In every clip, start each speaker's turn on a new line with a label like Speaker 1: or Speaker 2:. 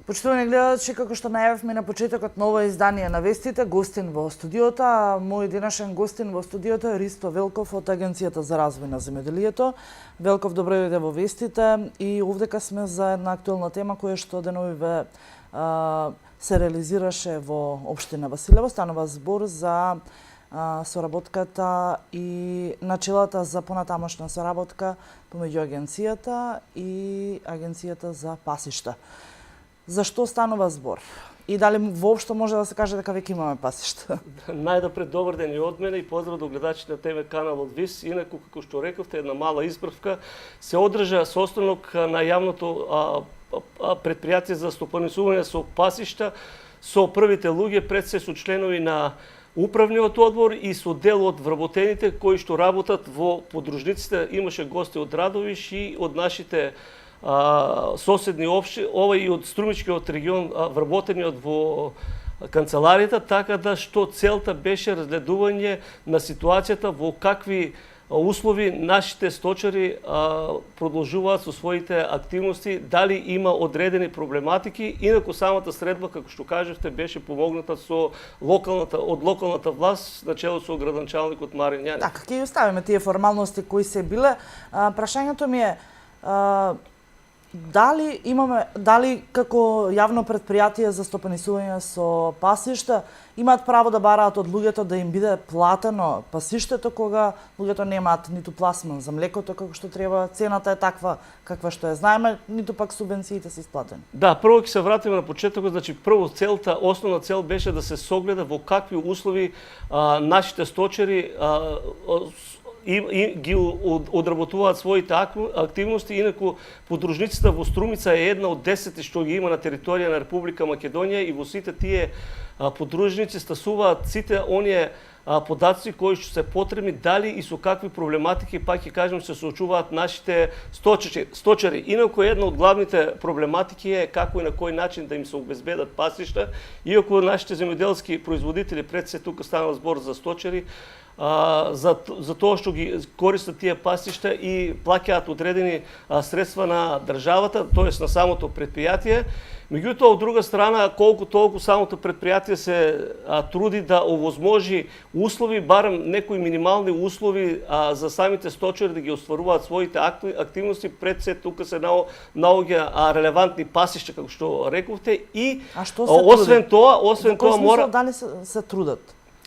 Speaker 1: Почитувани гледачи, како што најавивме на почетокот ново издание на вестите, гостин во студиото, а мој денешен гостин во студиото е Ристо Велков од Агенцијата за развој на земјоделието. Велков, добро дојде во вестите и овдека сме за една актуелна тема која што деновиве се реализираше во општина Василево. Станува збор за соработката и начелата за понатамошна соработка помеѓу агенцијата и Агенцијата за пасишта. Зашто станува збор? И дали воопшто може да се каже дека веќе имаме пасишта?
Speaker 2: Најдапред добар ден и од мене и поздрав до гледачите на ТВ каналот ВИС. Инаку, како што рековте, една мала исправка, се одржа состанок на јавното предпријатие за стопанисување со пасишта со првите луѓе, пред се со членови на управниот одбор и со дел од вработените кои што работат во подружниците. Имаше гости од Радовиш и од нашите соседни општини, ова и од Струмичкиот регион, вработениот во канцеларијата, така да што целта беше разгледување на ситуацијата во какви услови нашите сточари продолжуваат со своите активности, дали има одредени проблематики. Инаку самата средба, како што кажавте, беше помогната од локалната власт, начело со градоначалникот Марин Јанев.
Speaker 1: Така, ќе оставиме тие формалности кои се биле. Прашањето ми е дали како јавно предпријатие за стопанисување со пасишта имаат право да бараат од луѓето да им биде платено пасиштето кога луѓето немаат ниту пласман за млекото како што треба, цената е таква каква што е знаеме, ниту пак субвенциите се исплатени.
Speaker 2: Да, прво ќе се вратиме на почетокот, значи прво основна цел беше да се согледа во какви услови нашите сточари и ги одработуваат своите активности. Инаку подружницата во Струмица е една од 10 што ги има на територија на Република Македонија и во сите тие подружници стасуваат сите оние податци кои што се потребни, дали и со какви проблематики, пак ќе кажем, се соочуваат нашите сточари. Инаку една од главните проблематики е како и на кој начин да им се обезбедат пасишта, иако нашите земјоделски производители, пред се тука станува збор за сточари, за тоа што ги користат тие пасишта и плаќаат одредени средства на државата, тоест на самото предпријатие. Меѓутоа, од друга страна, колку толку самото предпријатие се труди да овозможи услови, барем некои минимални услови за самите сточари да ги остваруваат своите активности, пред се тука се наоѓа релевантни пасишта, како што рековте, и освен тоа мора...
Speaker 1: Дали се трудат?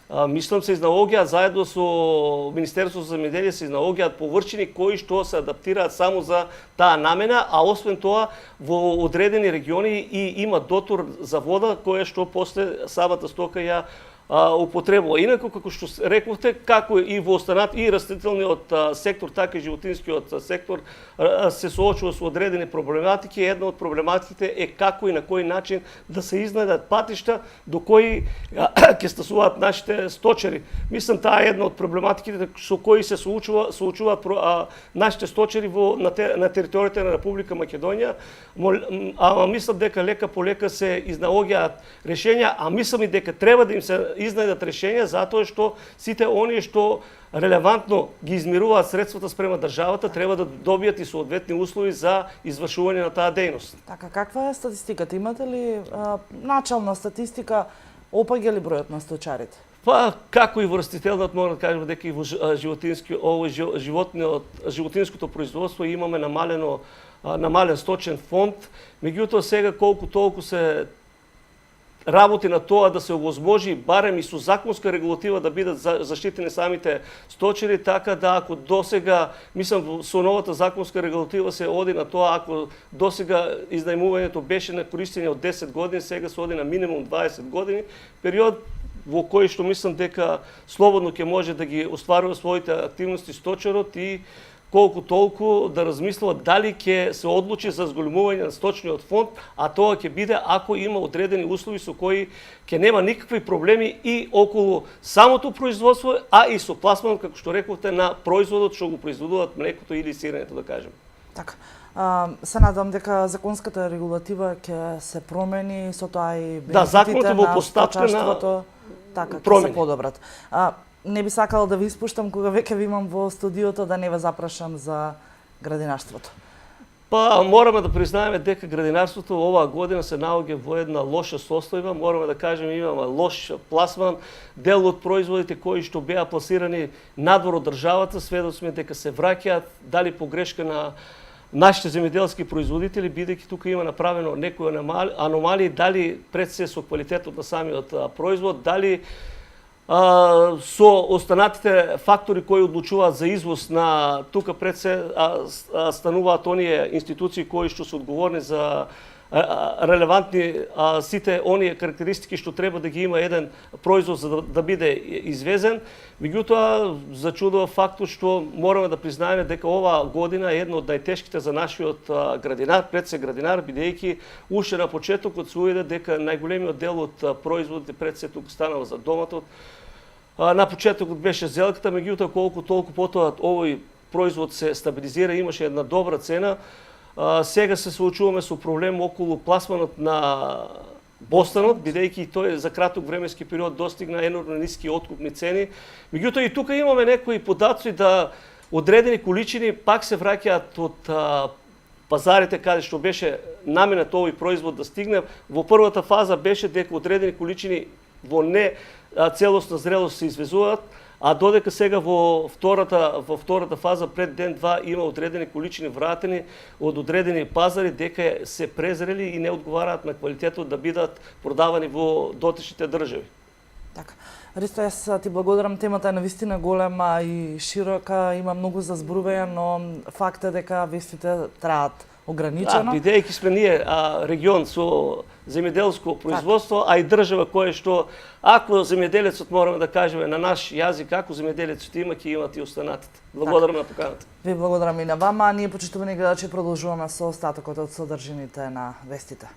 Speaker 2: Мислам се изнаоѓаат заедно со Министерството за земјоделие, се изнаоѓаат површини кои што се адаптираат само за таа намена, а освен тоа во одредени региони и има дотор за вода која што после самата стока ја употребува. Инаку, како што рековте, како и во останат и растителниот сектор, така и животинскиот сектор се соочува со одредени проблематики. Една од проблематиките е како и на кој начин да се изнајдат патишта до кои ќе стасуваат нашите сточари. Мислам, таа е една од проблематиките со кои се соочуваат нашите сточари на територијата на Република Македонија. Мислам дека лека по лека се изнаоѓаат решења, а мислам и дека треба да им се изнајдат решења, затоа што сите оние што релевантно ги измируваат средствата спрема државата треба да добијат и соодветни услови за извршување на таа дејност.
Speaker 1: Така, каква е статистиката? Имате ли начална статистика, опаѓа ли бројот на сточарите?
Speaker 2: Па, како и во растителниот, мора да кажем дека и во животинското производство имаме намален сточен фонд. Меѓутоа сега колку толку се работи на тоа да се овозможи барем и со законска регулатива да бидат заштитени самите сточари, така да ако досега, мислам со новата законска регулатива се оди на тоа, ако досега изнајмувањето беше на користење од 10 години, сега се оди на минимум 20 години, период во кој што мислам дека слободно ќе може да ги остварува своите активности сточарот и колку толку да размислува дали ќе се одлучи за зголемување на сточниот фонд, а тоа ќе биде ако има одредени услови со кои ќе нема никакви проблеми и околу самото производство, а и со пласманот, како што рековте, на производот што го произведуваат млекото или сиренето, да кажем.
Speaker 1: Така. Се надам дека законската регулатива ќе се промени, со тоа и бенефитите на сточарството така ќе се подобрат. Не би сакала да ви испуштам кога веќе ви имам во студиото, да не ве запрашам за градинарството.
Speaker 2: Па мораме да признаеме дека градинарството оваа година се наоѓа во една лоша состојба, мораме да кажеме имаме лош пласман, дел од производите кои што беа пласирани надвор од државата, сведоци дека се враќаат, дали погрешка на нашите земјоделски производители, бидејќи тука има направено некои аномалии, дали пред се со квалитетот на самиот производ, дали со останатите фактори кои одлучуваат за извоз на тука пред се стануваат оние институции кои што се одговорни за релевантни сите оние карактеристики што треба да ги има еден производ за да биде извезен. Меѓутоа, зачудува фактот што мораме да признаеме дека оваа година е една од најтешките за нашиот градинар, пред се градинар, бидејќи уште на почетокот се увиде дека најголемиот дел од производите пред се тука станува за доматот. На почетокот беше зелката, меѓутоа колку толку потоа овој производ се стабилизира, имаше една добра цена. Сега се соочуваме со проблем околу пласманот на бостанот, бидејќи тој за краток временски период достигна енормно ниски откупни цени. Меѓутоа и тука имаме некои податоци да одредени количини пак се враќаат од пазарите каде што беше наменет овој производ да стигне. Во првата фаза беше дека одредени количини во не целосна зрелост се извезуваат, а додека сега во втората фаза пред ден-два има одредени количини вратени од одредени пазари дека се презрели и не одговараат на квалитетот да бидат продавани во дотичните држави.
Speaker 1: Така. Ристо, јас ти благодарам, темата е навистина голема и широка, има многу за зборување, но факт е дека вестите траат ограничено.
Speaker 2: Бидејќи сме ние регион со земјоделско производство, а и држава која што, ако земјоделецот, мораме да кажеме на наш јазик, ако земјоделецот има, ќе имат и останатите. Благодарам на поканата.
Speaker 1: Ви благодарам и на вама, а ние, почитувани гледачи, продолжуваме со остатокот од содржините на вестите.